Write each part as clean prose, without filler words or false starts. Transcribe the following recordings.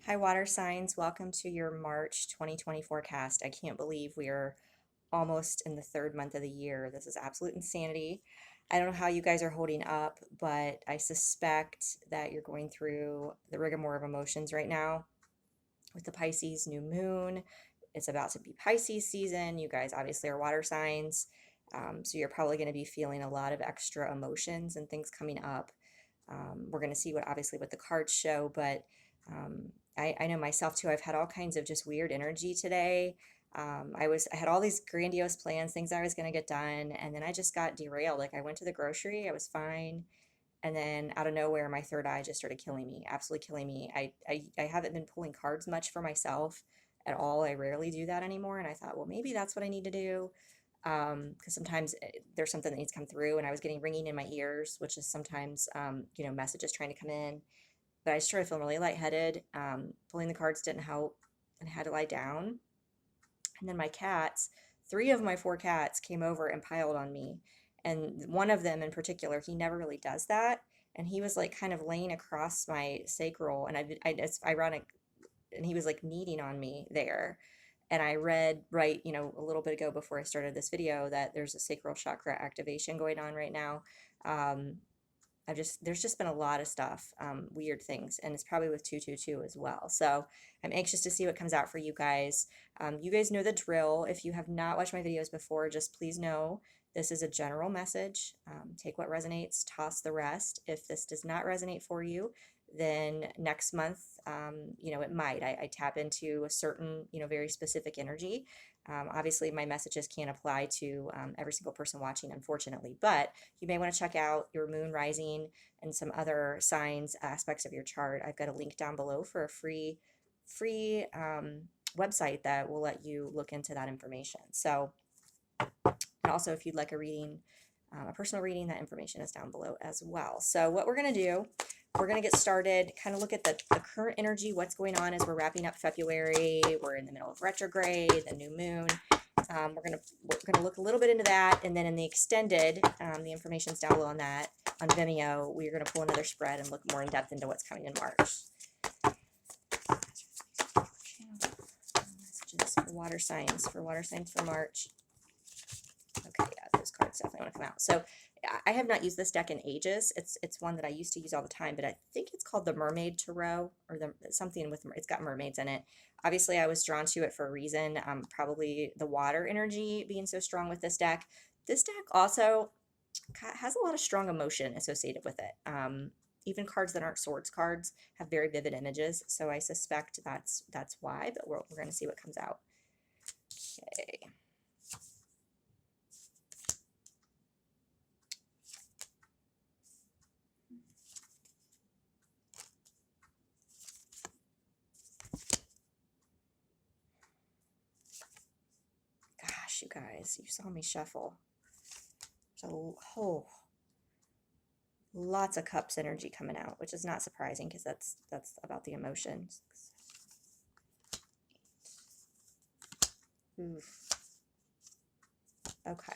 Hi, water signs. Welcome to your March 2020 forecast. I can't believe we are almost in the third month of the year. This is absolute insanity. I don't know how you guys are holding up, but I suspect that you're going through the rigmarole of emotions right now with the Pisces new moon. It's about to be Pisces season. You guys obviously are water signs. So you're probably going to be feeling a lot of extra emotions and things coming up. We're going to see what the cards show, but I know myself too. I've had all kinds of just weird energy today. I had all these grandiose plans, things I was going to get done, and then I just got derailed. Like I went to the grocery, I was fine, and then out of nowhere, my third eye just started killing me, absolutely killing me. I haven't been pulling cards much for myself at all. I rarely do that anymore, and I thought, well, maybe that's what I need to do because sometimes there's something that needs to come through, and I was getting ringing in my ears, which is sometimes messages trying to come in. But I just started feeling really lightheaded. Pulling the cards didn't help, and I had to lie down. And then my cats, three of my four cats, came over and piled on me, and one of them in particular, he never really does that, and he was like kind of laying across my sacral, and it's ironic, and he was like kneading on me there. And I read right, a little bit ago before I started this video that there's a sacral chakra activation going on right now. Um, there's just been a lot of stuff, weird things, and it's probably with 222 as well. So I'm anxious to see what comes out for you guys. You guys know the drill. If you have not watched my videos before, just please know this is a general message. Take what resonates, toss the rest. If this does not resonate for you, then next month, it might. I tap into a certain, very specific energy. Obviously, my messages can't apply to every single person watching, unfortunately, but you may want to check out your moon rising and some other signs, aspects of your chart. I've got a link down below for a free website that will let you look into that information. So, and also if you'd like a reading, a personal reading, that information is down below as well. So what we're going to do, we're going to get started, kind of look at the current energy, what's going on as we're wrapping up February. We're in the middle of retrograde, the new moon. We're gonna look a little bit into that, and then in the extended, the information's down below on that on Vimeo. We're gonna pull another spread and look more in depth into what's coming in March. Messages for water signs for March. Okay, yeah, those cards definitely want to come out. So I have not used this deck in ages. It's one that I used to use all the time, but I think it's called the Mermaid Tarot, or the something with it's got mermaids in it. Obviously, I was drawn to it for a reason. Probably the water energy being so strong with this deck. This deck also has a lot of strong emotion associated with it. Even cards that aren't swords cards have very vivid images, so I suspect that's why. But we're going to see what comes out. Okay. Gosh, you guys, you saw me shuffle. So, oh, lots of cups energy coming out, which is not surprising because that's about the emotions. Oof. Okay.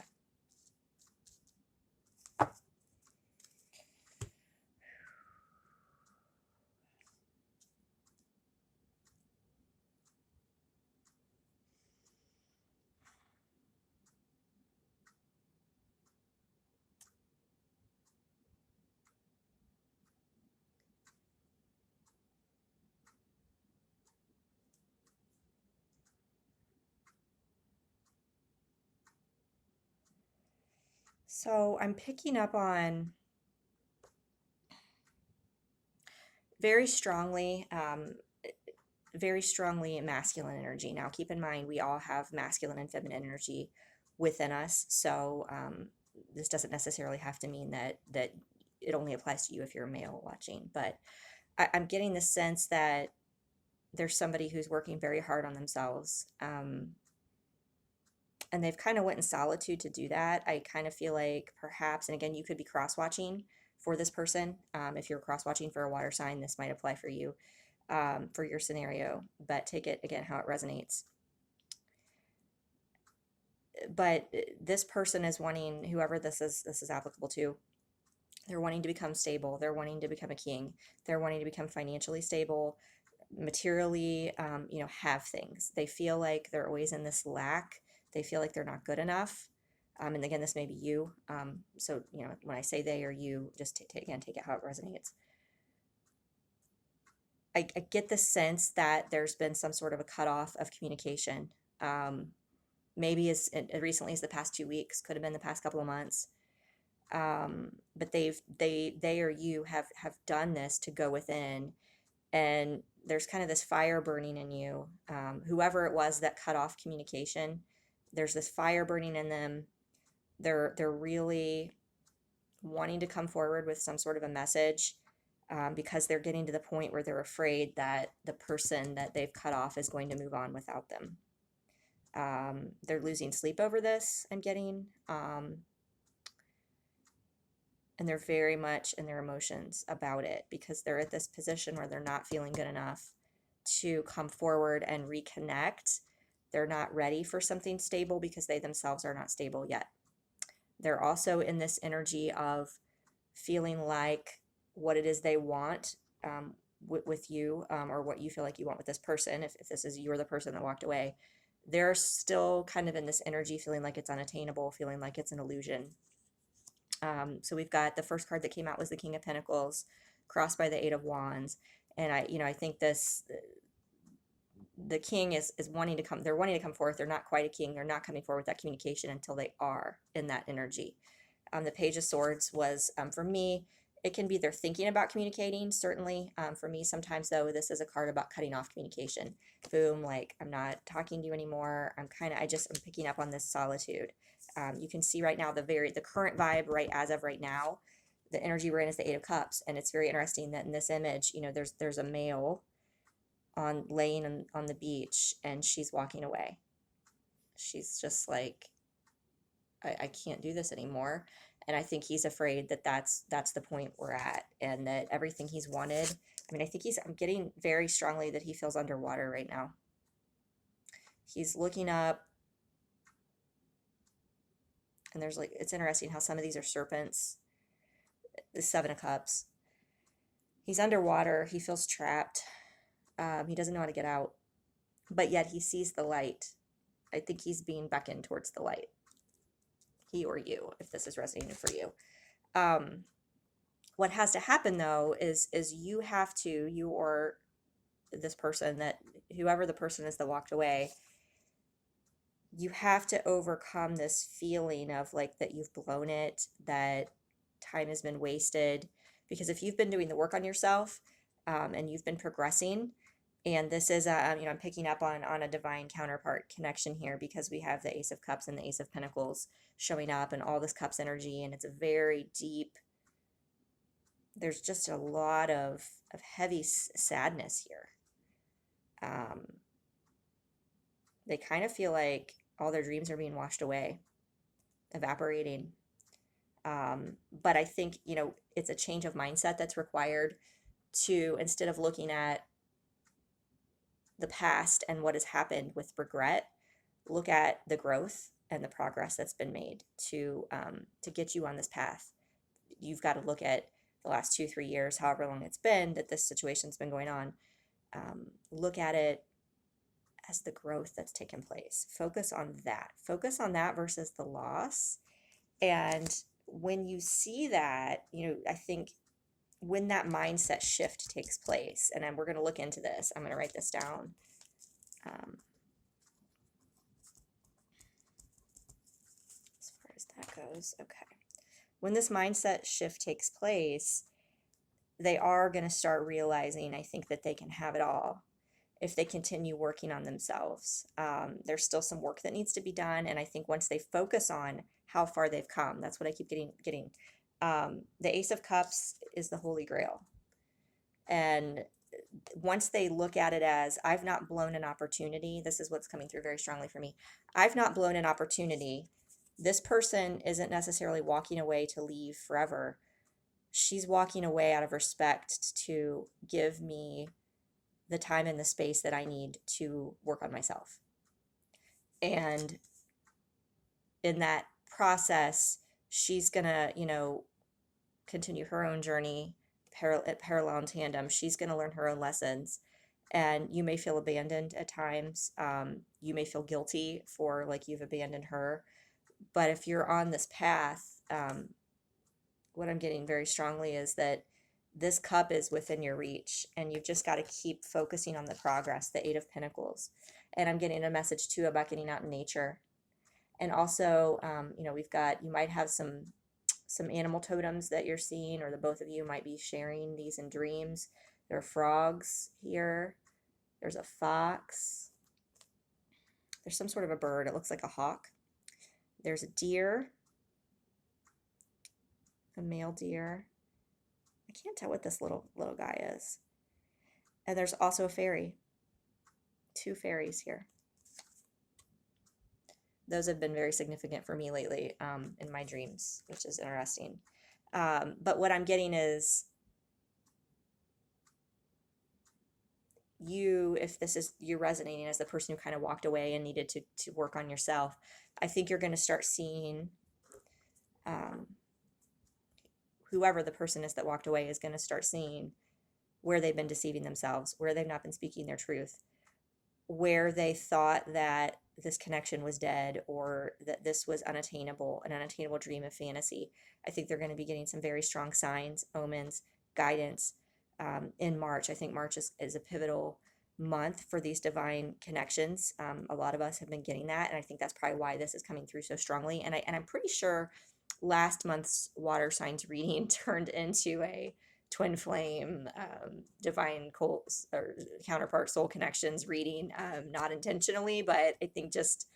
So I'm picking up on very strongly, very strongly masculine energy. Now, keep in mind, we all have masculine and feminine energy within us. So this doesn't necessarily have to mean that it only applies to you if you're a male watching. But I'm getting the sense that there's somebody who's working very hard on themselves. And they've kind of went in solitude to do that. I kind of feel like perhaps, and again, you could be cross-watching for this person. If you're cross-watching for a water sign, this might apply for you, for your scenario, but take it again how it resonates. But this person is wanting, whoever this is applicable to, they're wanting to become stable. They're wanting to become a king. They're wanting to become financially stable. materially, have things. They feel like they're always in this lack. They feel like they're not good enough. And again, this may be you. So, when I say they or you, just again, take it how it resonates. I get the sense that there's been some sort of a cutoff of communication. Maybe as recently as the past 2 weeks, could have been the past couple of months. But they or you have done this to go within, and there's kind of this fire burning in you. Whoever it was that cut off communication, there's this fire burning in them. They're really wanting to come forward with some sort of a message, because they're getting to the point where they're afraid that the person that they've cut off is going to move on without them. They're losing sleep over this, I'm getting. And they're very much in their emotions about it because they're at this position where they're not feeling good enough to come forward and reconnect. They're not ready for something stable because they themselves are not stable yet. They're also in this energy of feeling like what it is they want, with you, or what you feel like you want with this person, if this is you're the person that walked away, they're still kind of in this energy feeling like it's unattainable, feeling like it's an illusion. So we've got the first card that came out was the King of Pentacles, crossed by the Eight of Wands. And I think the king is wanting to come, they're wanting to come forth. They're not quite a king. They're not coming forward with that communication until they are in that energy. The Page of Swords was, for me, it can be they're thinking about communicating, certainly. For me, sometimes though, this is a card about cutting off communication. Boom, like I'm not talking to you anymore. I'm picking up on this solitude. You can see right now the current vibe right as of right now, the energy we're in is the Eight of Cups, and it's very interesting that in this image, there's a male laying on the beach, and she's walking away. She's just like, I can't do this anymore. And I think he's afraid that that's the point we're at, and that everything he's wanted. I mean, I'm getting very strongly that he feels underwater right now. He's looking up, and it's interesting how some of these are serpents. The Seven of Cups. He's underwater. He feels trapped. He doesn't know how to get out, but yet he sees the light. I think he's being beckoned towards the light. He or you, if this is resonating for you. What has to happen though is you or this person, that whoever the person is that walked away, you have to overcome this feeling of like that you've blown it, that time has been wasted. Because if you've been doing the work on yourself, and you've been progressing, and this is I'm picking up on a divine counterpart connection here, because we have the Ace of Cups and the Ace of Pentacles showing up, and all this Cups energy, and it's a very deep. There's just a lot of heavy sadness here. They kind of feel like all their dreams are being washed away, evaporating. But I think, it's a change of mindset that's required to, instead of looking at the past and what has happened with regret, look at the growth and the progress that's been made to get you on this path. You've got to look at the last 2-3 years, however long it's been that this situation's been going on. Look at it as the growth that's taken place. Focus on that versus the loss. And when you see that, I think when that mindset shift takes place, and then we're going to look into this, I'm going to write this down. As far as that goes, okay. When this mindset shift takes place, they are going to start realizing, I think, that they can have it all if they continue working on themselves. There's still some work that needs to be done, and I think once they focus on how far they've come, that's what I keep getting. The Ace of Cups is the Holy Grail. And once they look at it as, I've not blown an opportunity, this is what's coming through very strongly for me. I've not blown an opportunity. This person isn't necessarily walking away to leave forever. She's walking away out of respect to give me the time and the space that I need to work on myself. And in that process, she's gonna, continue her own journey, parallel and tandem. She's gonna learn her own lessons. And you may feel abandoned at times. You may feel guilty for like you've abandoned her. But if you're on this path, what I'm getting very strongly is that this cup is within your reach, and you've just got to keep focusing on the progress, the Eight of Pentacles. And I'm getting a message too about getting out in nature. And also, we've got, you might have some animal totems that you're seeing, or the both of you might be sharing these in dreams. There are frogs here. There's a fox. There's some sort of a bird. It looks like a hawk. There's a deer, a male deer. I can't tell what this little guy is. And there's also a fairy. Two fairies here. Those have been very significant for me lately in my dreams, which is interesting. But what I'm getting is if this is you resonating as the person who kind of walked away and needed to work on yourself, I think you're going to start seeing whoever the person is that walked away is going to start seeing where they've been deceiving themselves, where they've not been speaking their truth, where they thought that this connection was dead or that this was unattainable, an unattainable dream of fantasy. I think they're going to be getting some very strong signs, omens, guidance in March. I think March is a pivotal month for these divine connections. A lot of us have been getting that, and I think that's probably why this is coming through so strongly. And I'm pretty sure last month's water signs reading turned into a twin flame divine or counterpart soul connections reading, not intentionally, but I think just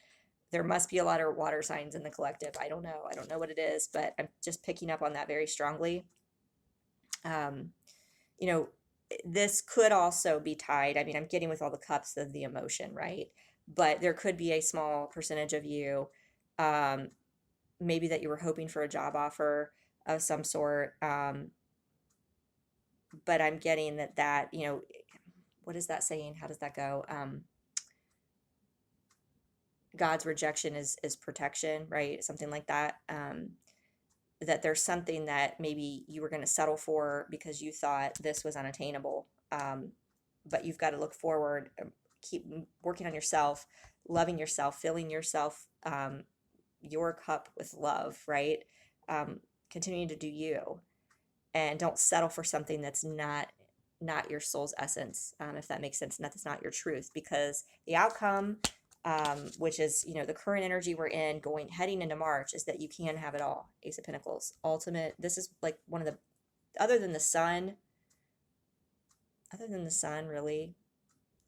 there must be a lot of water signs in the collective. I don't know what it is, but I'm just picking up on that very strongly. You know, this could also be tied, I mean, I'm getting with all the cups of the emotion, right? But there could be a small percentage of you, maybe that you were hoping for a job offer of some sort. But I'm getting that, what is that saying? How does that go? God's rejection is protection, right? Something like that. That there's something that maybe you were going to settle for because you thought this was unattainable. But you've got to look forward, keep working on yourself, loving yourself, filling yourself, your cup with love, right? Continuing to do you, and don't settle for something that's not your soul's essence, if that makes sense, and that's not your truth, because the outcome, which is the current energy we're in heading into March, is that you can have it all. Ace of Pentacles, ultimate. This is like one of the, other than the sun, really.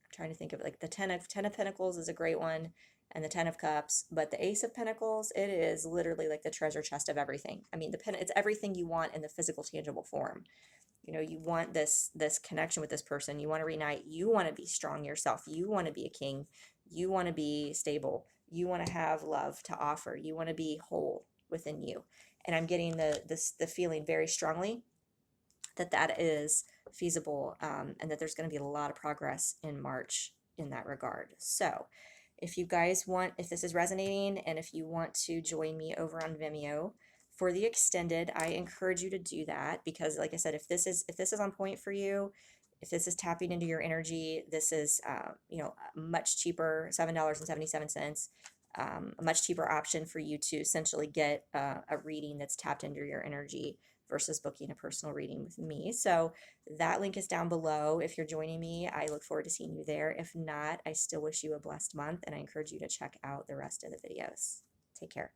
I'm trying to think of it, like the ten of Pentacles is a great one, and the Ten of Cups, but the Ace of Pentacles, it is literally like the treasure chest of everything. I mean, it's everything you want in the physical, tangible form. You want this connection with this person. You want to reunite. You want to be strong yourself. You want to be a king. You want to be stable. You want to have love to offer. You want to be whole within you. And I'm getting the feeling very strongly that is feasible, and that there's going to be a lot of progress in March in that regard. So if you guys want, if this is resonating, and if you want to join me over on Vimeo for the extended, I encourage you to do that, because like I said, if this is on point for you, if this is tapping into your energy, this is much cheaper, $7.77, a much cheaper option for you to essentially get a reading that's tapped into your energy versus booking a personal reading with me. So that link is down below. If you're joining me, I look forward to seeing you there. If not, I still wish you a blessed month, and I encourage you to check out the rest of the videos. Take care.